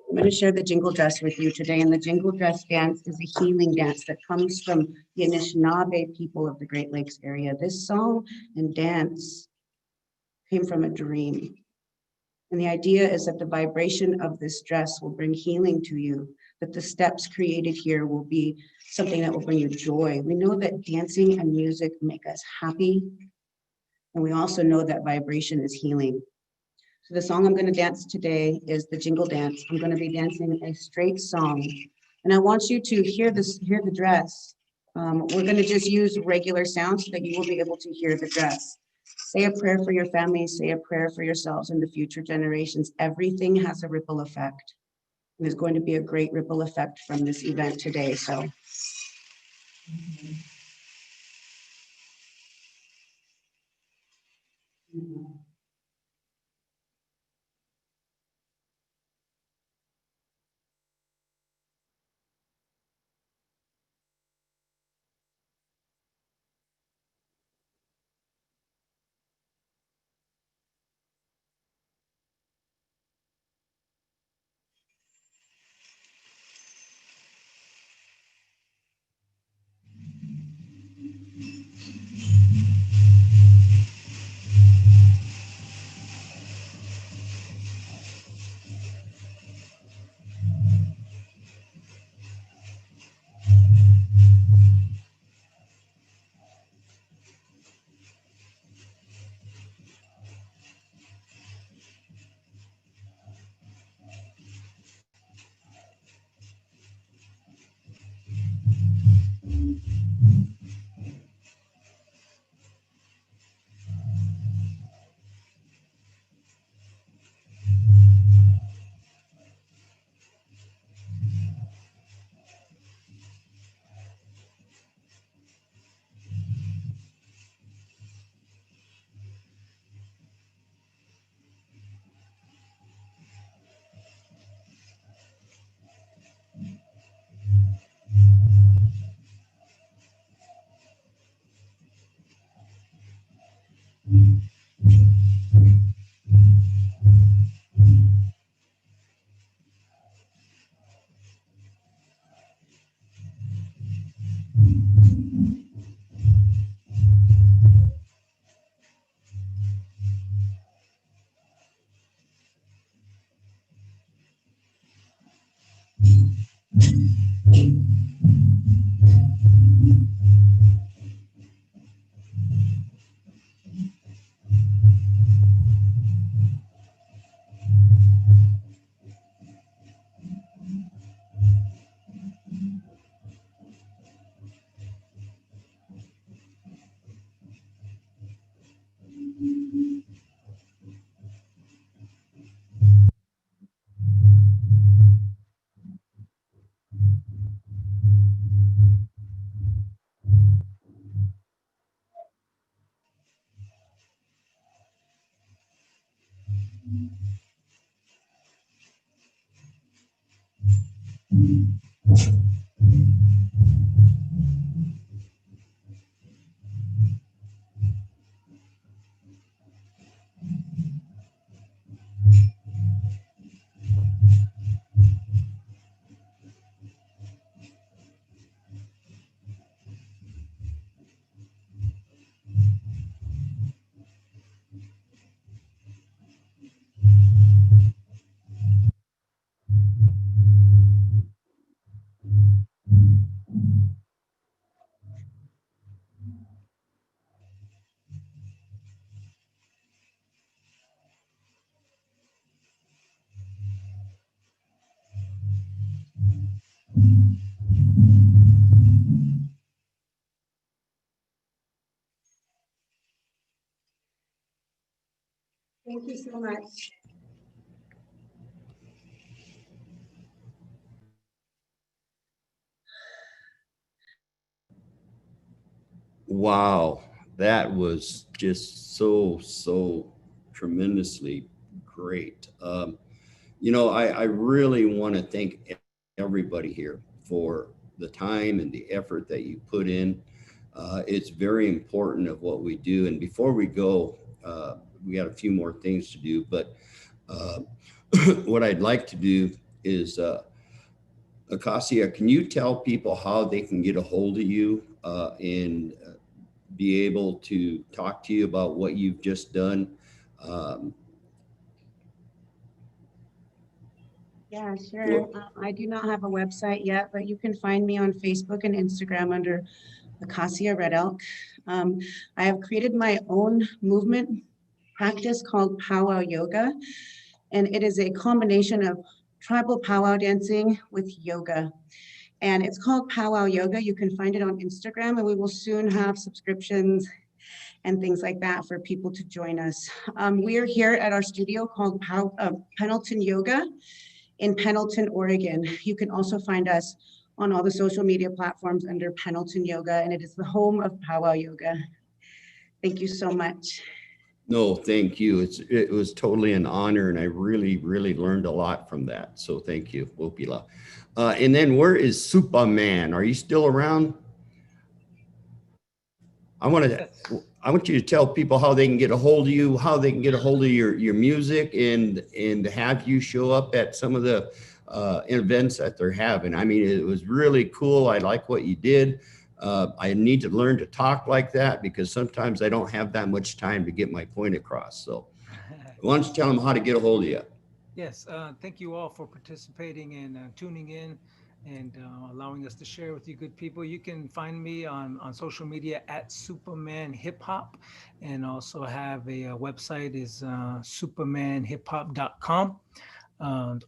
S9: I'm going to share the jingle dress with you today. And the jingle dress dance is a healing dance that comes from the Anishinaabe people of the Great Lakes area. This song and dance came from a dream. And the idea is that the vibration of this dress will bring healing to you, that the steps created here will be something that will bring you joy. We know that dancing and music make us happy. And we also know that vibration is healing. So the song I'm going to dance today is the jingle dance. I'm going to be dancing a straight song. And I want you to hear the dress. We're going to just use regular sounds so that you will be able to hear the dress. Say a prayer for your family, say a prayer for yourselves and the future generations. Everything has a ripple effect. And there's going to be a great ripple effect from this event today. So. Thank you so much.
S6: Wow, that was just so tremendously great. I really want to thank everybody here for the time and the effort that you put in. It's very important of what we do. And before we go, we got a few more things to do, but uh, what I'd like to do is, Acosia, can you tell people how they can get a hold of you and be able to talk to you about what you've just done? Um,
S9: Yeah, sure. I do not have a website yet, but you can find me on Facebook and Instagram under Acosia Red Elk. I have created my own movement practice called Powwow Yoga, and it is a combination of tribal powwow dancing with yoga. And it's called Powwow Yoga. You can find it on Instagram, and we will soon have subscriptions and things like that for people to join us. We are here at our studio called Pendleton Yoga in Pendleton, Oregon. You can also find us on all the social media platforms under Pendleton Yoga, and it is the home of Powwow Yoga. Thank you so much.
S6: No, thank you. It was totally an honor, and I really, really learned a lot from that. So thank you, Wopila. And then where is Supaman? Are you still around? I want you to tell people how they can get a hold of you, how they can get a hold of your music, and have you show up at some of the events that they're having. I mean, it was really cool. I like what you did. I need to learn to talk like that because sometimes I don't have that much time to get my point across. So why don't you tell them how to get a hold of you?
S7: Yes, thank you all for participating and tuning in and allowing us to share with you good people. You can find me on social media at Supaman Hip Hop, and also have a website is supamanhiphop.com.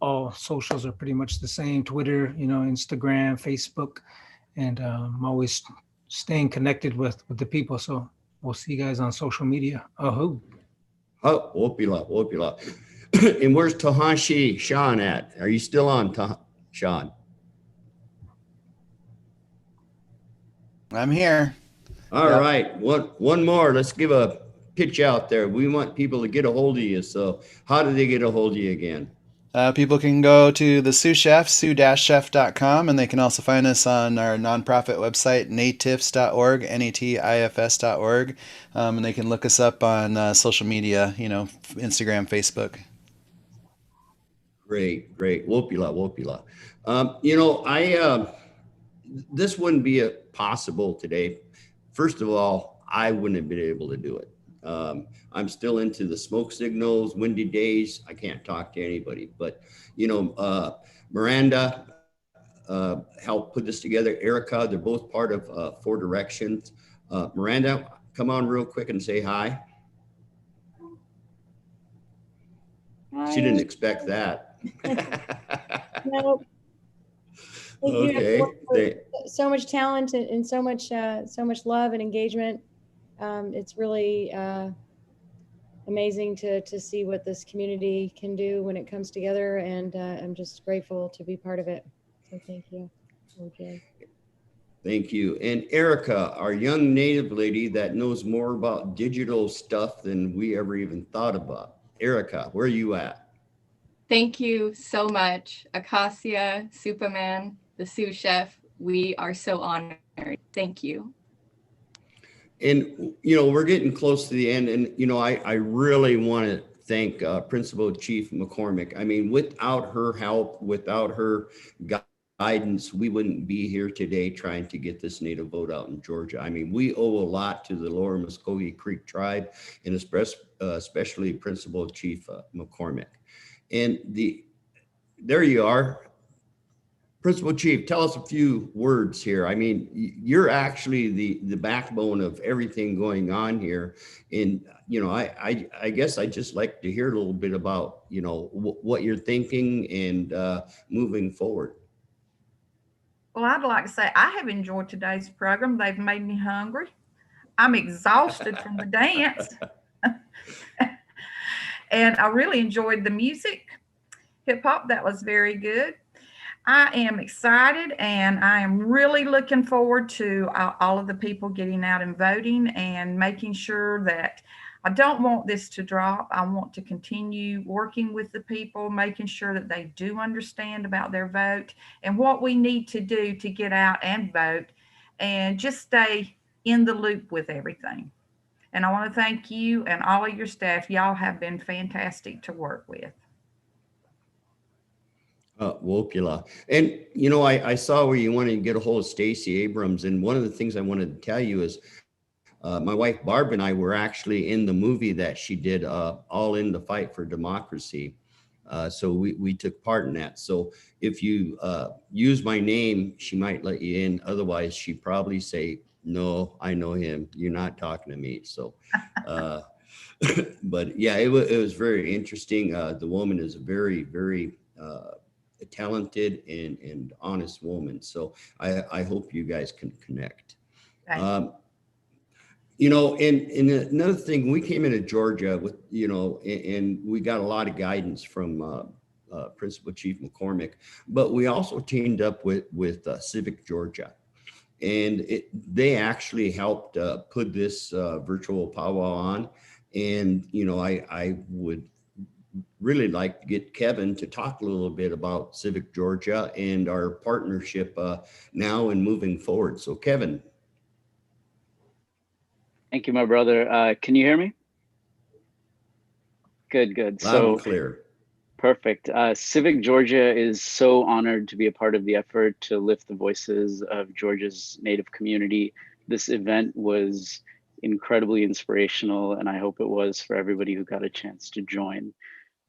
S7: All socials are pretty much the same: Twitter, Instagram, Facebook, and I'm always staying connected with the people. So we'll see you guys on social media.
S6: Oh, Wopila. And where's Tahashi Sean at? Are you still on, Sean?
S2: I'm here.
S6: All right. One more. Let's give a pitch out there. We want people to get a hold of you. So how do they get a hold of you again?
S2: People can go to the Sioux Chef, sioux-chef.com, and they can also find us on our nonprofit website, natifs.org, natifs.org, and they can look us up on social media, Instagram, Facebook.
S6: Great. Wopila. This wouldn't be possible today. First of all, I wouldn't have been able to do it. I'm still into the smoke signals, windy days. I can't talk to anybody, but Miranda helped put this together. Erica, they're both part of Four Directions. Miranda, come on real quick and say hi.
S10: Hi.
S6: She didn't expect that.
S10: Nope.
S6: Okay.
S10: So much talent and so much love and engagement. It's really amazing to see what this community can do when it comes together, and I'm just grateful to be part of it. So thank you. Okay.
S6: Thank you. And Erica, our young Native lady that knows more about digital stuff than we ever even thought about. Erica, where are you at?
S8: Thank you so much, Acosia, Supaman, the Sioux Chef. We are so honored. Thank you.
S6: And, we're getting close to the end. And, I really want to thank Principal Chief McCormick. I mean, without her help, without her guidance, we wouldn't be here today trying to get this native vote out in Georgia. I mean, we owe a lot to the Lower Muskogee Creek tribe, and especially Principal Chief McCormick. And there you are. Principal Chief, tell us a few words here. I mean, you're actually the backbone of everything going on here. And, I guess I'd just like to hear a little bit about, what you're thinking and moving forward.
S1: Well, I'd like to say I have enjoyed today's program. They've made me hungry. I'm exhausted from the dance. And I really enjoyed the music, hip hop. That was very good. I am excited, and I am really looking forward to all of the people getting out and voting and making sure that I don't want this to drop. I want to continue working with the people, making sure that they do understand about their vote and what we need to do to get out and vote and just stay in the loop with everything. And I want to thank you and all of your staff. Y'all have been fantastic to work with.
S6: Wopila. And, I saw where you wanted to get a hold of Stacey Abrams. And one of the things I wanted to tell you is my wife, Barb, and I were actually in the movie that she did, All in the Fight for Democracy. So we took part in that. So if you use my name, she might let you in. Otherwise, she'd probably say, no, I know him. You're not talking to me. So, but yeah, it was very interesting. The woman is a very, very talented and honest woman. So I hope you guys can connect. You know, and another thing, we came into Georgia with, you know, and we got a lot of guidance from Principal Chief McCormick, but we also teamed up with Civic Georgia, and they actually helped put this virtual powwow on. And you know, I would really like to get Kevin to talk a little bit about Civic Georgia and our partnership now and moving forward. So Kevin.
S11: Thank you, my brother. Can you hear me? Good, good.
S6: Loud and
S11: So
S6: clear.
S11: perfect. Civic Georgia is so honored to be a part of the effort to lift the voices of Georgia's Native community. This event was incredibly inspirational, and I hope it was for everybody who got a chance to join.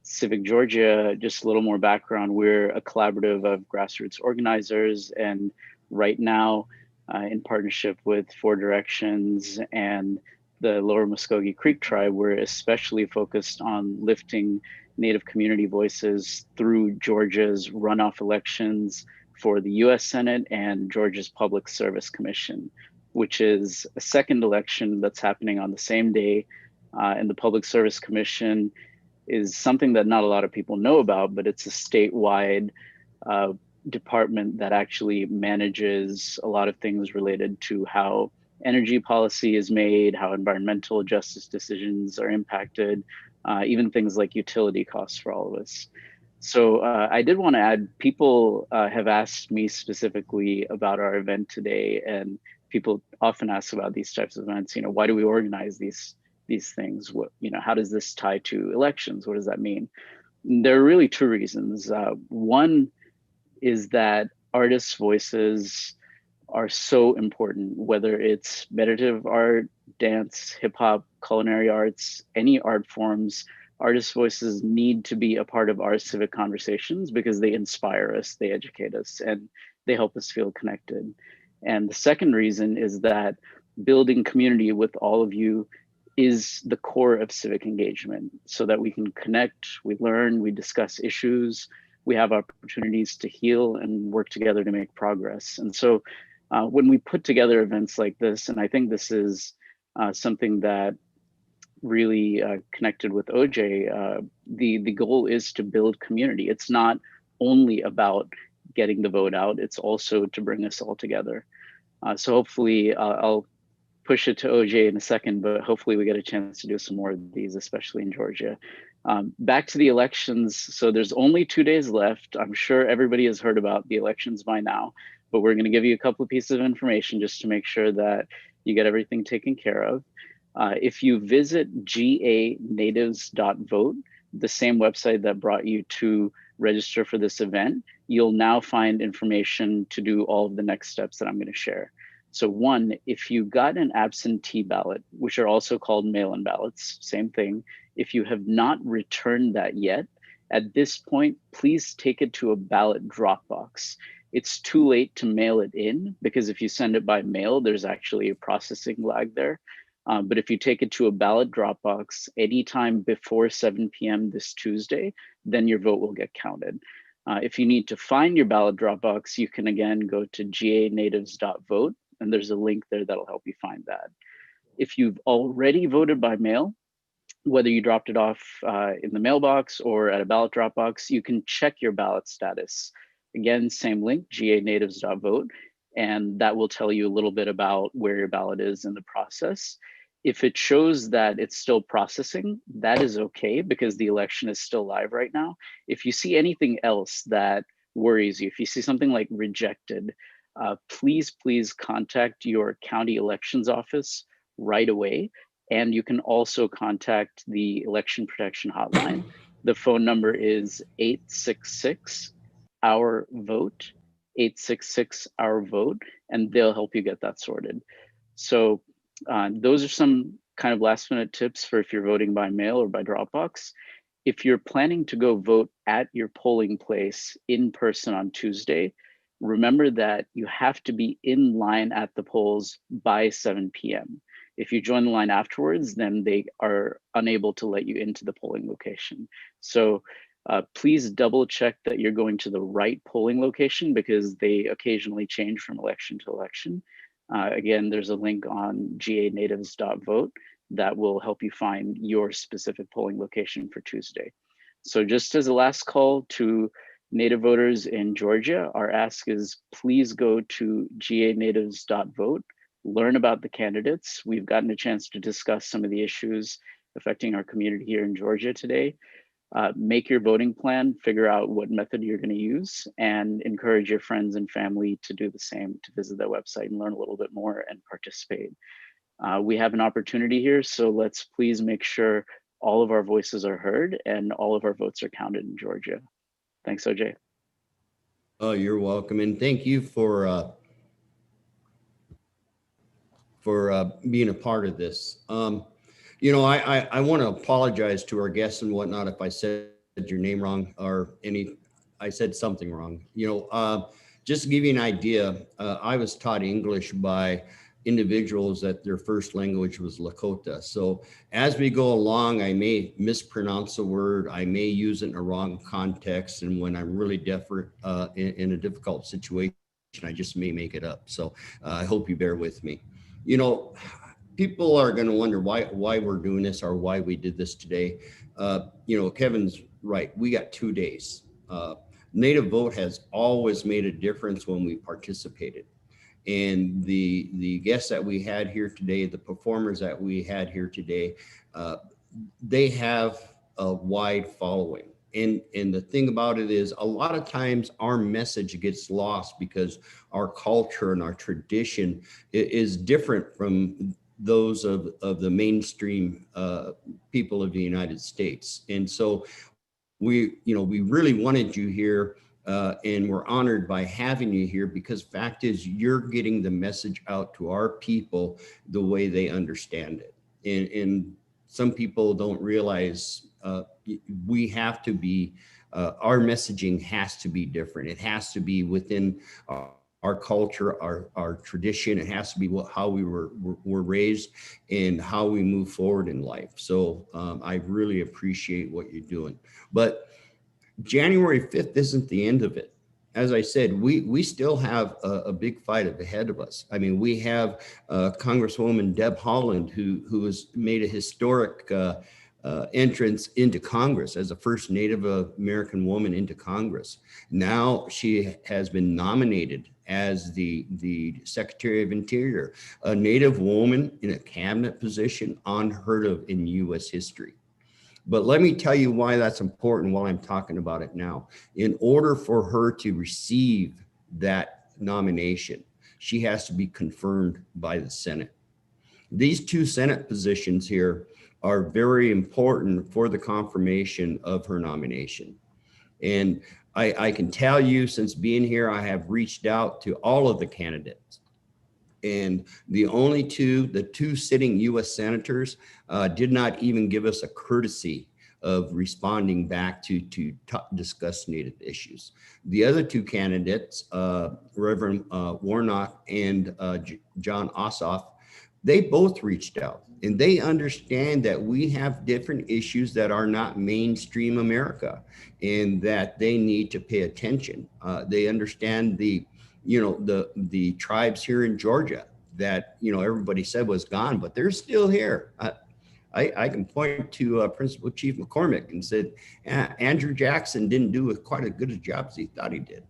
S11: Civic Georgia, just a little more background, we're a collaborative of grassroots organizers, and right now, in partnership with Four Directions and the Lower Muskogee Creek Tribe, we're especially focused on lifting Native community voices through Georgia's runoff elections for the US Senate and Georgia's Public Service Commission, which is a second election that's happening on the same day. And the Public Service Commission is something that not a lot of people know about, but it's a statewide department that actually manages a lot of things related to how energy policy is made, how environmental justice decisions are impacted, even things like utility costs for all of us. So I did want to add, people have asked me specifically about our event today, and people often ask about these types of events. You know, why do we organize these things? What, you know, how does this tie to elections? What does that mean? There are really two reasons. One is that artists' voices are so important, whether it's meditative art, dance, hip hop, culinary arts, any art forms. Artists' voices need to be a part of our civic conversations because they inspire us, they educate us, and they help us feel connected. And the second reason is that building community with all of you is the core of civic engagement, so that we can connect, we learn, we discuss issues, we have opportunities to heal and work together to make progress. And so when we put together events like this, and I think this is something that really connected with OJ, the goal is to build community. It's not only about getting the vote out, it's also to bring us all together. So hopefully I'll push it to OJ in a second, but hopefully we get a chance to do some more of these, especially in Georgia. Back to the elections. So there's only 2 days left. I'm sure everybody has heard about the elections by now, but we're going to give you a couple of pieces of information just to make sure that you get everything taken care of. If you visit ganatives.vote, the same website that brought you to register for this event, you'll now find information to do all of the next steps that I'm going to share. So one, if you got an absentee ballot, which are also called mail-in ballots, same thing, if you have not returned that yet, at this point, please take it to a ballot drop box. It's too late to mail it in, because if you send it by mail, there's actually a processing lag there. But if you take it to a ballot drop box anytime before 7 p.m. this Tuesday, then your vote will get counted. If you need to find your ballot drop box, you can again go to ganatives.vote, and there's a link there that'll help you find that. If you've already voted by mail, whether you dropped it off in the mailbox or at a ballot drop box, you can check your ballot status. Again, same link, ganatives.vote, and that will tell you a little bit about where your ballot is in the process. If it shows that it's still processing, that is okay, because the election is still live right now. If you see anything else that worries you, if you see something like rejected, please contact your county elections office right away. And you can also contact the Election Protection Hotline. The phone number is 866-OUR-VOTE, 866-OUR-VOTE, and they'll help you get that sorted. So those are some kind of last minute tips for if you're voting by mail or by Dropbox. If you're planning to go vote at your polling place in person on Tuesday, remember that you have to be in line at the polls by 7 p.m. If you join the line afterwards, then they are unable to let you into the polling location. So please double check that you're going to the right polling location, because they occasionally change from election to election. Again, there's a link on ganatives.vote that will help you find your specific polling location for Tuesday. So just as a last call to Native voters in Georgia, our ask is please go to ganatives.vote, learn about the candidates. We've gotten a chance to discuss some of the issues affecting our community here in Georgia today. Make your voting plan, figure out what method you're going to use, and encourage your friends and family to do the same, to visit that website and learn a little bit more and participate. We have an opportunity here, so let's please make sure all of our voices are heard and all of our votes are counted in Georgia. Thanks, OJ.
S6: Oh, you're welcome, and thank you for being a part of this. You know, I want to apologize to our guests and whatnot if I said your name wrong or I said something wrong. You know, just to give you an idea, I was taught English by individuals that their first language was Lakota. So as we go along, I may mispronounce a word, I may use it in a wrong context, and when I'm really in a difficult situation, I just may make it up. So I hope you bear with me. You know, people are going to wonder why we're doing this or why we did this today. You know, Kevin's right. We got 2 days. Native vote has always made a difference when we participated. And the guests that we had here today, the performers that we had here today, they have a wide following. And the thing about it is a lot of times our message gets lost because our culture and our tradition is different from those of the mainstream people of the United States. And so we really wanted you here, and we're honored by having you here, because fact is you're getting the message out to our people the way they understand it. And some people don't realize we have to be, our messaging has to be different. It has to be within our culture, our tradition. It has to be how we were raised and how we move forward in life. So I really appreciate what you're doing. But January 5th isn't the end of it. As I said, we still have a big fight ahead of us. I mean, we have Congresswoman Deb Haaland, who has made a historic entrance into Congress as the first Native American woman into Congress. Now she has been nominated as the Secretary of Interior, a Native woman in a cabinet position, unheard of in U.S. history. But let me tell you why that's important while I'm talking about it now. In order for her to receive that nomination, she has to be confirmed by the Senate. These 2 Senate positions here are very important for the confirmation of her nomination. And I can tell you, since being here, I have reached out to all of the candidates. And the two sitting U.S. senators did not even give us a courtesy of responding back to discuss Native issues. The other 2 candidates, Reverend Warnock and John Ossoff, they both reached out, and they understand that we have different issues that are not mainstream America, and that they need to pay attention. They understand the tribes here in Georgia that, everybody said was gone, but they're still here. I can point to Principal Chief McCormick and said, Andrew Jackson didn't do quite as good a job as he thought he did.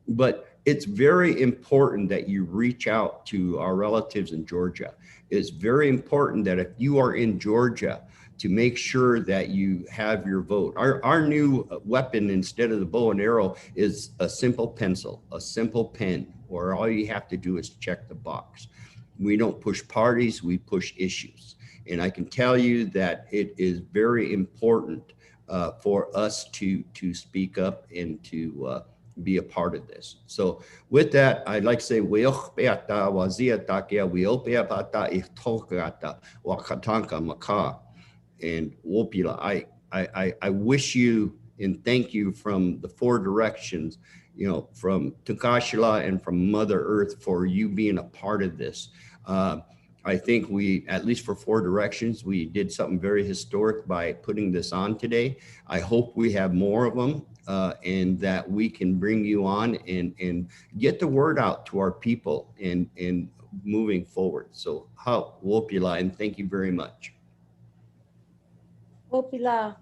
S6: But it's very important that you reach out to our relatives in Georgia. It's very important that if you are in Georgia, to make sure that you have your vote. Our new weapon, instead of the bow and arrow, is a simple pencil, a simple pen, where all you have to do is check the box. We don't push parties, we push issues. And I can tell you that it is very important for us to speak up and to be a part of this. So with that, I'd like to say, and Wopila, I wish you and thank you from the 4 directions, from Tukashila and from Mother Earth, for you being a part of this. I think we, at least for 4 directions, we did something very historic by putting this on today. I hope we have more of them, and that we can bring you on and get the word out to our people and moving forward. So, Wopila, and thank you very much.
S10: Opila.